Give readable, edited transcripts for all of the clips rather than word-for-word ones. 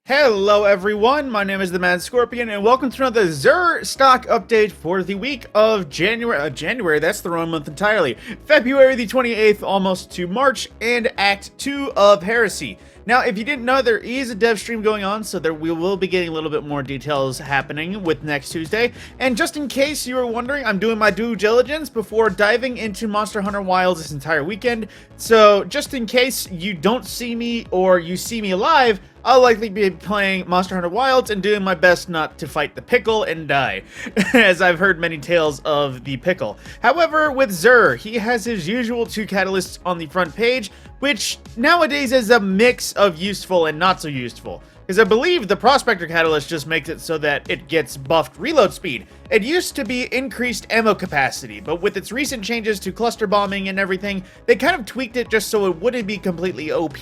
Hello everyone, my name is the Mad Scorpion, and welcome to another Xur stock update for the week of January, that's the wrong month entirely. February the 28th, almost to March, and Act 2 of Heresy. Now, if you didn't know, there is a dev stream going on, so we will be getting a little bit more details happening with next Tuesday. And just in case you were wondering, I'm doing my due diligence before diving into Monster Hunter Wilds this entire weekend. So just in case you don't see me or you see me live, I'll likely be playing Monster Hunter Wilds and doing my best not to fight the pickle and die, as I've heard many tales of the pickle. However, with Xur, he has his usual two catalysts on the front page, which nowadays is a mix of useful and not so useful. Because I believe the Prospector catalyst just makes it so that it gets buffed reload speed. It used to be increased ammo capacity, but with its recent changes to cluster bombing and everything, they kind of tweaked it just so it wouldn't be completely OP.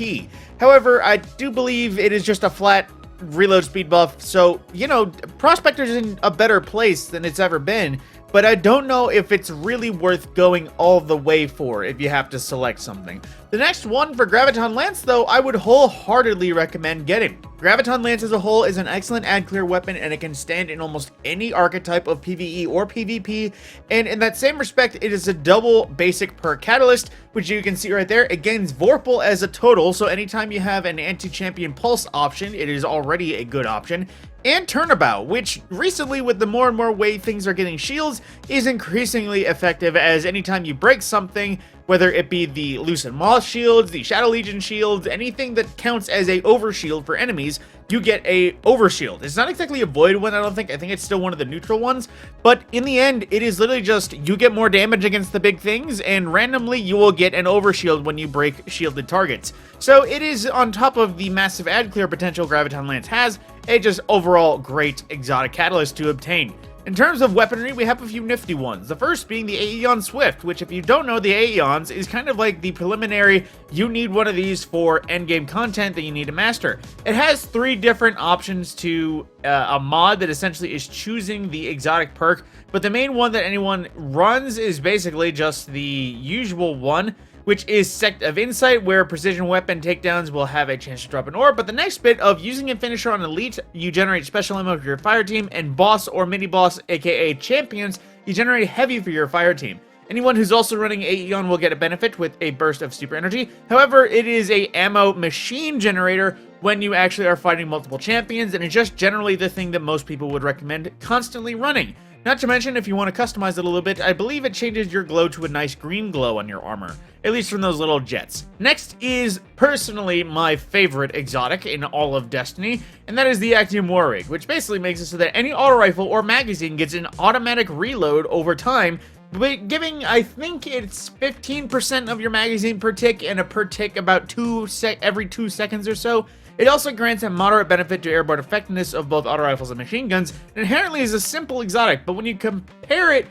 However, I do believe it is just a flat reload speed buff, so, you know, Prospector's in a better place than it's ever been, but I don't know if it's really worth going all the way for if you have to select something. The next one for Graviton Lance, though, I would wholeheartedly recommend getting. Graviton Lance as a whole is an excellent add-clear weapon, and it can stand in almost any archetype of PvE or PvP, and in that same respect, it is a double basic perk catalyst, which you can see right there. It gains Vorpal as a total, so anytime you have an anti-champion pulse option, it is already a good option. And Turnabout, which recently, with the more and more way things are getting shields, is increasingly effective, as anytime you break something, whether it be the Lucid Moth shields, the Shadow Legion shields, anything that counts as a overshield for enemies, you get a overshield. It's not exactly a void one, I think it's still one of the neutral ones, but in the end, it is literally just, you get more damage against the big things, and randomly you will get an overshield when you break shielded targets. So it is, on top of the massive ad clear potential Graviton Lance has, a just overall great exotic catalyst to obtain. In terms of weaponry, we have a few nifty ones. The first being the Aeon Swift, which, if you don't know, the Aeons is kind of like the preliminary, you need one of these for endgame content that you need to master. It has three different options to a mod that essentially is choosing the exotic perk, but the main one that anyone runs is basically just the usual one, which is Sect of Insight, where precision weapon takedowns will have a chance to drop an orb. But the next bit of using a finisher on Elite, you generate special ammo for your fire team, and boss or mini-boss, aka champions, you generate heavy for your fire team. Anyone who's also running Aeon will get a benefit with a burst of super energy. However, it is a ammo machine generator when you actually are fighting multiple champions, and it's just generally the thing that most people would recommend constantly running. Not to mention, if you want to customize it a little bit, I believe it changes your glow to a nice green glow on your armor, at least from those little jets. Next is, personally, my favorite exotic in all of Destiny, and that is the Actium War Rig, which basically makes it so that any auto rifle or magazine gets an automatic reload over time, but giving, I think it's 15% of your magazine per tick, and a per tick about every 2 seconds or so. It also grants a moderate benefit to airborne effectiveness of both auto rifles and machine guns. It inherently is a simple exotic, but when you compare it,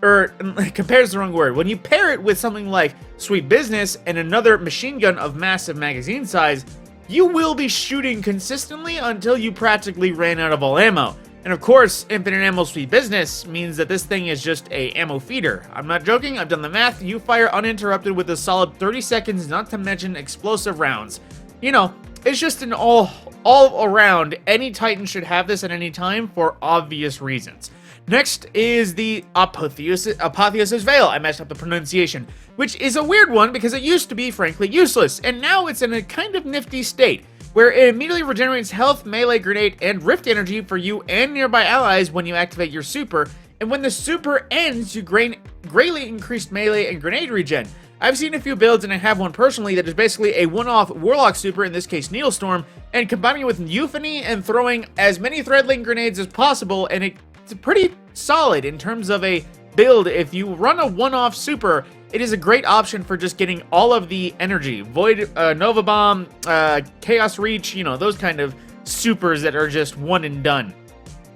or compare is the wrong word, when you pair it with something like Sweet Business and another machine gun of massive magazine size, you will be shooting consistently until you practically ran out of all ammo. And of course, infinite ammo Sweet Business means that this thing is just a ammo feeder. I'm not joking, I've done the math. You fire uninterrupted with a solid 30 seconds, not to mention explosive rounds. You know, it's just an all around, any Titan should have this at any time for obvious reasons. Next is the Apotheosis Veil. I messed up the pronunciation, which is a weird one because it used to be frankly useless, and now it's in a kind of nifty state, where it immediately regenerates health, melee, grenade, and rift energy for you and nearby allies when you activate your super, and when the super ends, you greatly increased melee and grenade regen. I've seen a few builds, and I have one personally, that is basically a one-off Warlock super, in this case Needlestorm, and combining it with Euphony and throwing as many Threadling grenades as possible, and it's pretty solid in terms of a build. If you run a one-off super, it is a great option for just getting all of the energy. Void, Nova Bomb, Chaos Reach, you know, those kind of supers that are just one and done.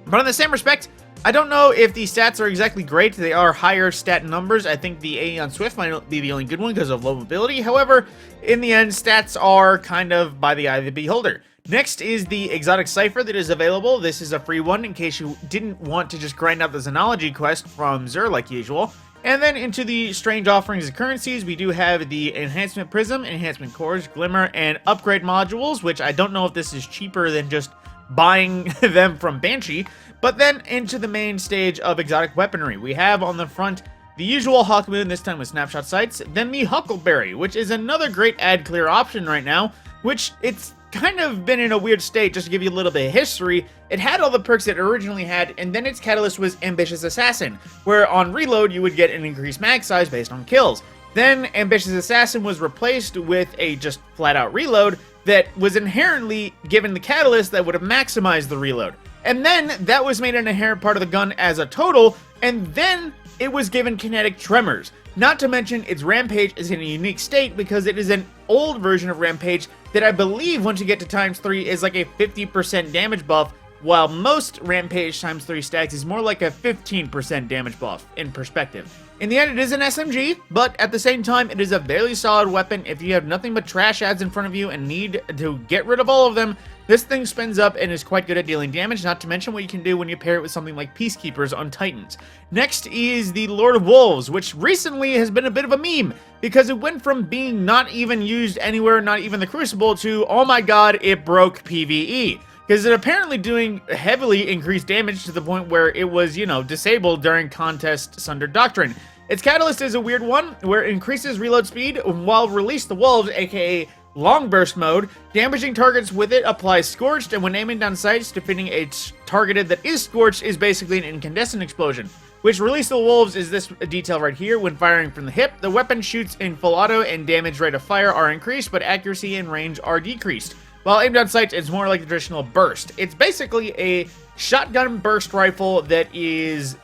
But in the same respect, I don't know if the stats are exactly great. They are higher stat numbers. I think the Aeon Swift might be the only good one because of low mobility. However, in the end, stats are kind of by the eye of the beholder. Next is the exotic Cipher that is available. This is a free one in case you didn't want to just grind out the Xenology quest from Xur like usual. And then into the strange offerings of currencies, we do have the Enhancement Prism, Enhancement Cores, Glimmer, and Upgrade modules, which I don't know if this is cheaper than just buying them from Banshee. But then into the main stage of exotic weaponry, we have on the front the usual Hawk Moon, this time with snapshot sights, then the Huckleberry, which is another great ad clear option right now, which it's kind of been in a weird state. Just to give you a little bit of history, it had all the perks it originally had, and then its catalyst was Ambitious Assassin, where on reload you would get an increased mag size based on kills. Then Ambitious Assassin was replaced with a just flat out reload that was inherently given the catalyst that would have maximized the reload. And then that was made an inherent part of the gun as a total, and then it was given kinetic tremors. Not to mention, its Rampage is in a unique state because it is an old version of Rampage that I believe once you get to times 3 is like a 50% damage buff, while most Rampage times 3 stacks is more like a 15% damage buff in perspective. In the end, it is an SMG, but at the same time, it is a very solid weapon. If you have nothing but trash ads in front of you and need to get rid of all of them, this thing spins up and is quite good at dealing damage, not to mention what you can do when you pair it with something like Peacekeepers on Titans. Next is the Lord of Wolves, which recently has been a bit of a meme, because it went from being not even used anywhere, not even the Crucible, to, oh my god, it broke PvE. Because it apparently doing heavily increased damage to the point where it was, you know, disabled during Contest Sunder Doctrine. Its catalyst is a weird one, where it increases reload speed while Release the Wolves, aka Long Burst mode. Damaging targets with it applies Scorched, and when aiming down sights, defeating a targeted that is Scorched is basically an incandescent explosion. Which Release the Wolves is this detail right here. When firing from the hip, the weapon shoots in full auto and damage rate of fire are increased, but accuracy and range are decreased. While aimed on sights, it's more like the traditional burst. It's basically a shotgun burst rifle that is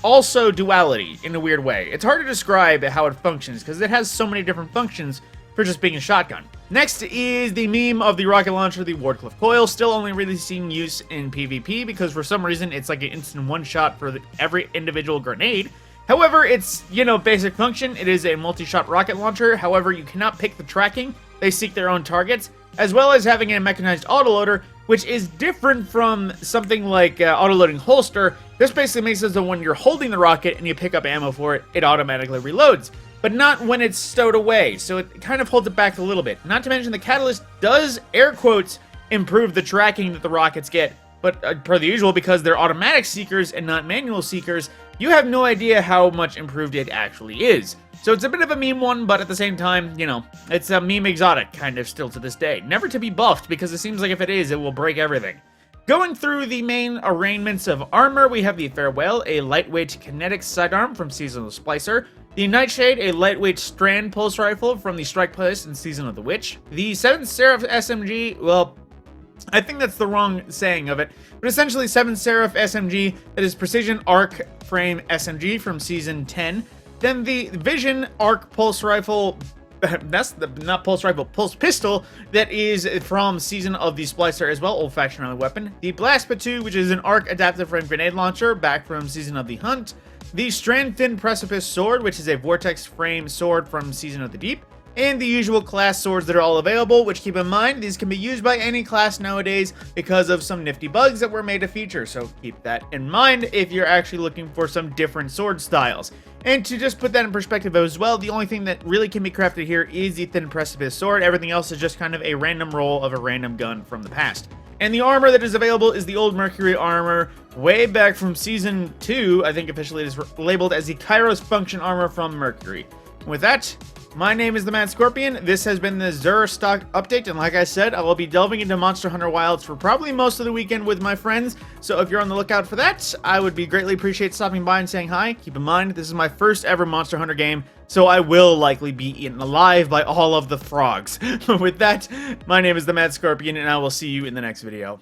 also duality in a weird way. It's hard to describe how it functions because it has so many different functions for just being a shotgun. Next is the meme of the rocket launcher, the Wardcliff Coil, still only really seeing use in PvP because for some reason it's like an instant one-shot for every individual grenade. However, its, you know, basic function, it is a multi-shot rocket launcher. However, you cannot pick the tracking. They seek their own targets, as well as having a mechanized autoloader, which is different from something like autoloading holster. This basically makes it so when you're holding the rocket and you pick up ammo for it, it automatically reloads, but not when it's stowed away, so it kind of holds it back a little bit. Not to mention the catalyst does, air quotes, improve the tracking that the rockets get, but per the usual, because they're automatic seekers and not manual seekers, you have no idea how much improved it actually is. So it's a bit of a meme one, but at the same time, you know, it's a meme exotic kind of still to this day. Never to be buffed, because it seems like if it is, it will break everything. Going through the main arraignments of armor, we have the Farewell, a lightweight kinetic sidearm from Season of the Splicer. The Nightshade, a lightweight strand pulse rifle from the Strike Place in Season of the Witch. The 7th Seraph SMG, well, I think that's the wrong saying of it, but essentially 7th Seraph SMG, that is Precision Arc Frame SMG from Season 10. Then the Vision Arc Pulse Rifle, that's the, not Pulse Rifle, Pulse Pistol, that is from Season of the Splicer as well, old-fashioned early weapon. The Blast Patu, which is an Arc Adaptive Frame Grenade Launcher, back from Season of the Hunt. The Strand Thin Precipice Sword, which is a Vortex Frame Sword from Season of the Deep. And the usual class swords that are all available, which keep in mind, these can be used by any class nowadays because of some nifty bugs that were made a feature, so keep that in mind if you're actually looking for some different sword styles. And to just put that in perspective as well, the only thing that really can be crafted here is the Thin Precipice Sword. Everything else is just kind of a random roll of a random gun from the past. And the armor that is available is the old Mercury armor, way back from Season 2, I think officially it is labeled as the Kairos Function armor from Mercury. And with that, my name is the Mad Scorpion. This has been the Xur stock update, and like I said, I will be delving into Monster Hunter Wilds for probably most of the weekend with my friends, so if you're on the lookout for that, I would be greatly appreciate stopping by and saying hi. Keep in mind, this is my first ever Monster Hunter game, so I will likely be eaten alive by all of the frogs. With that, my name is the Mad Scorpion, and I will see you in the next video.